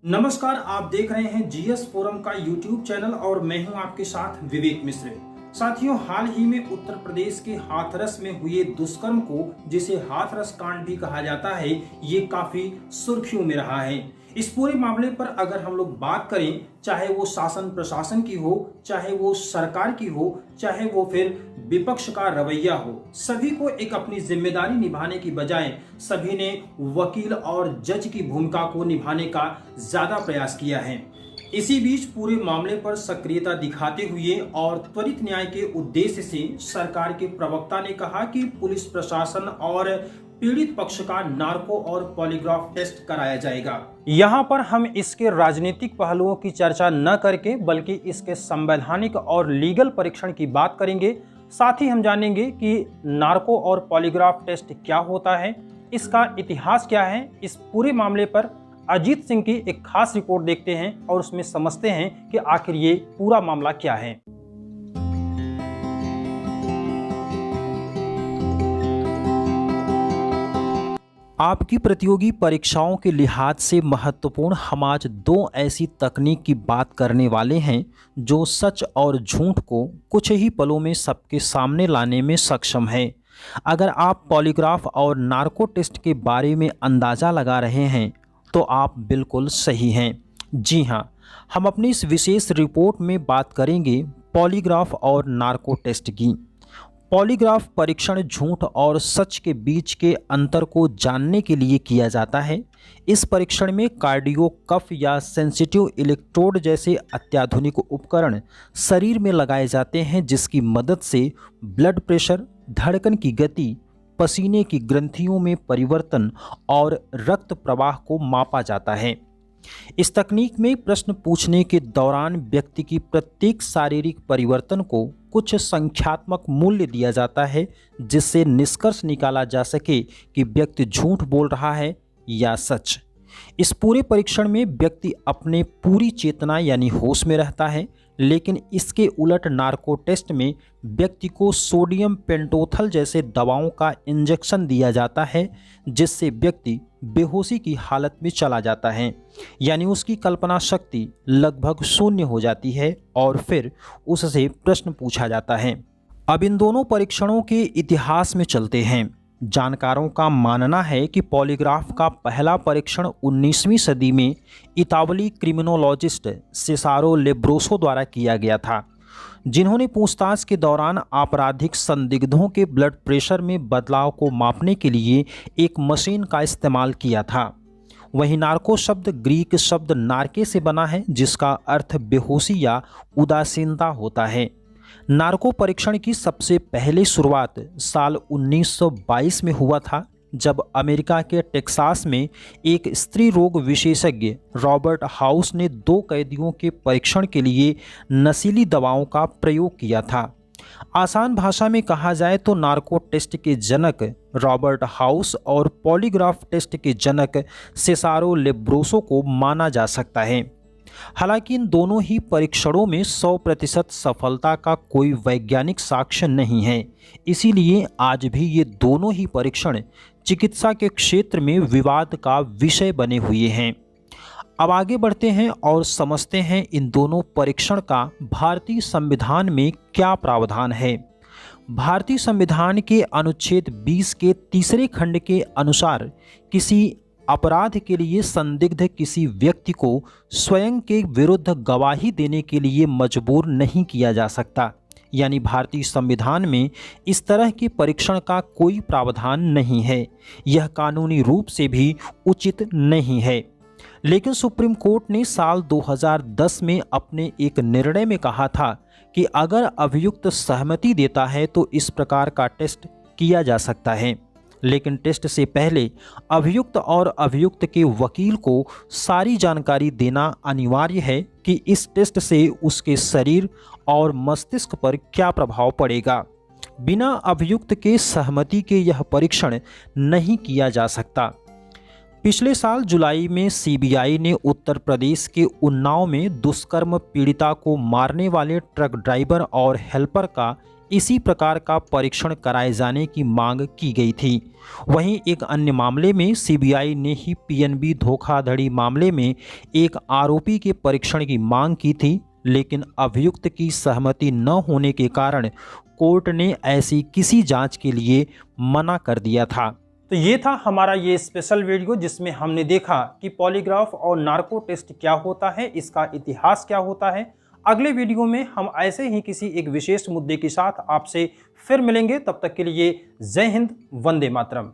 नमस्कार, आप देख रहे हैं जीएस फोरम का यूट्यूब चैनल और मैं हूं आपके साथ विवेक मिश्र। साथियों, हाल ही में उत्तर प्रदेश के हाथरस में हुए दुष्कर्म को, जिसे हाथरस कांड भी कहा जाता है, ये काफी सुर्खियों में रहा है। इस पूरे मामले पर अगर हम लोग बात करें, चाहे वो शासन प्रशासन की हो, चाहे वो सरकार की हो, चाहे वो फिर विपक्ष का रवैया हो, सभी को एक अपनी जिम्मेदारी निभाने की बजाय सभी ने वकील और जज की भूमिका को निभाने का ज्यादा प्रयास किया है। इसी बीच पूरे मामले पर सक्रियता दिखाते हुए और त्वरित न्याय के उद्देश्य से सरकार के प्रवक्ता ने कहा कि पुलिस प्रशासन और पीड़ित पक्ष का नार्को और पॉलीग्राफ टेस्ट कराया जाएगा। यहाँ पर हम इसके राजनीतिक पहलुओं की चर्चा न करके बल्कि इसके संवैधानिक और लीगल परीक्षण की बात करेंगे। साथ ही हम जानेंगे कि नार्को और पॉलीग्राफ टेस्ट क्या होता है, इसका इतिहास क्या है। इस पूरे मामले पर अजीत सिंह की एक खास रिपोर्ट देखते हैं और उसमें समझते हैं कि आखिर ये पूरा मामला क्या है। आपकी प्रतियोगी परीक्षाओं के लिहाज से महत्वपूर्ण हम आज दो ऐसी तकनीक की बात करने वाले हैं जो सच और झूठ को कुछ ही पलों में सबके सामने लाने में सक्षम है। अगर आप पॉलीग्राफ और नार्को टेस्ट के बारे में अंदाज़ा लगा रहे हैं तो आप बिल्कुल सही हैं। जी हाँ, हम अपनी इस विशेष रिपोर्ट में बात करेंगे पॉलीग्राफ और नार्को टेस्ट की। पॉलीग्राफ परीक्षण झूठ और सच के बीच के अंतर को जानने के लिए किया जाता है। इस परीक्षण में कार्डियो कफ या सेंसिटिव इलेक्ट्रोड जैसे अत्याधुनिक उपकरण शरीर में लगाए जाते हैं, जिसकी मदद से ब्लड प्रेशर, धड़कन की गति, पसीने की ग्रंथियों में परिवर्तन और रक्त प्रवाह को मापा जाता है। इस तकनीक में प्रश्न पूछने के दौरान व्यक्ति की प्रत्येक शारीरिक परिवर्तन को कुछ संख्यात्मक मूल्य दिया जाता है, जिससे निष्कर्ष निकाला जा सके कि व्यक्ति झूठ बोल रहा है या सच। इस पूरे परीक्षण में व्यक्ति अपने पूरी चेतना यानी होश में रहता है, लेकिन इसके उलट नार्को टेस्ट में व्यक्ति को सोडियम पेंटोथल जैसे दवाओं का इंजेक्शन दिया जाता है, जिससे व्यक्ति बेहोशी की हालत में चला जाता है, यानी उसकी कल्पना शक्ति लगभग शून्य हो जाती है और फिर उससे प्रश्न पूछा जाता है। अब इन दोनों परीक्षणों के इतिहास में चलते हैं। जानकारों का मानना है कि पॉलीग्राफ का पहला परीक्षण 19वीं सदी में इतावली क्रिमिनोलॉजिस्ट सेसारो लेब्रोसो द्वारा किया गया था, जिन्होंने पूछताछ के दौरान आपराधिक संदिग्धों के ब्लड प्रेशर में बदलाव को मापने के लिए एक मशीन का इस्तेमाल किया था। वहीं नार्को शब्द ग्रीक शब्द नार्के से बना है, जिसका अर्थ बेहोशी या उदासीनता होता है। नार्को परीक्षण की सबसे पहले शुरुआत साल 1922 में हुआ था, जब अमेरिका के टेक्सास में एक स्त्री रोग विशेषज्ञ रॉबर्ट हाउस ने 2 कैदियों के परीक्षण के लिए नशीली दवाओं का प्रयोग किया था। आसान भाषा में कहा जाए तो नार्को टेस्ट के जनक रॉबर्ट हाउस और पॉलीग्राफ टेस्ट के जनक सेसारो लेब्रोसो को माना जा सकता है। हालांकि इन दोनों ही परीक्षणों में 100% सफलता का कोई वैज्ञानिक साक्ष्य नहीं है, इसीलिए आज भी ये दोनों ही परीक्षण चिकित्सा के क्षेत्र में विवाद का विषय बने हुए हैं। अब आगे बढ़ते हैं और समझते हैं इन दोनों परीक्षण का भारतीय संविधान में क्या प्रावधान है। भारतीय संविधान के अनुच्छेद 20 के तीसरे खंड के अनुसार किसी अपराध के लिए संदिग्ध किसी व्यक्ति को स्वयं के विरुद्ध गवाही देने के लिए मजबूर नहीं किया जा सकता, यानी भारतीय संविधान में इस तरह के परीक्षण का कोई प्रावधान नहीं है। यह कानूनी रूप से भी उचित नहीं है। लेकिन सुप्रीम कोर्ट ने साल 2010 में अपने एक निर्णय में कहा था कि अगर अभियुक्त सहमति देता है तो इस प्रकार का टेस्ट किया जा सकता है। लेकिन टेस्ट से पहले अभियुक्त और अभियुक्त के वकील को सारी जानकारी देना अनिवार्य है कि इस टेस्ट से उसके शरीर और मस्तिष्क पर क्या प्रभाव पड़ेगा। बिना अभियुक्त के सहमति के यह परीक्षण नहीं किया जा सकता। पिछले साल जुलाई में सीबीआई ने उत्तर प्रदेश के उन्नाव में दुष्कर्म पीड़िता को मारने वाले ट्रक ड्राइवर और हेल्पर का इसी प्रकार का परीक्षण कराए जाने की मांग की गई थी। वहीं एक अन्य मामले में सीबीआई ने ही पीएनबी धोखाधड़ी मामले में एक आरोपी के परीक्षण की मांग की थी, लेकिन अभियुक्त की सहमति न होने के कारण कोर्ट ने ऐसी किसी जांच के लिए मना कर दिया था। तो ये था हमारा ये स्पेशल वीडियो जिसमें हमने देखा कि पॉलीग्राफ और नार्को टेस्ट क्या होता है, इसका इतिहास क्या होता है। अगले वीडियो में हम ऐसे ही किसी एक विशेष मुद्दे के साथ आपसे फिर मिलेंगे। तब तक के लिए जय हिंद, वंदे मातरम।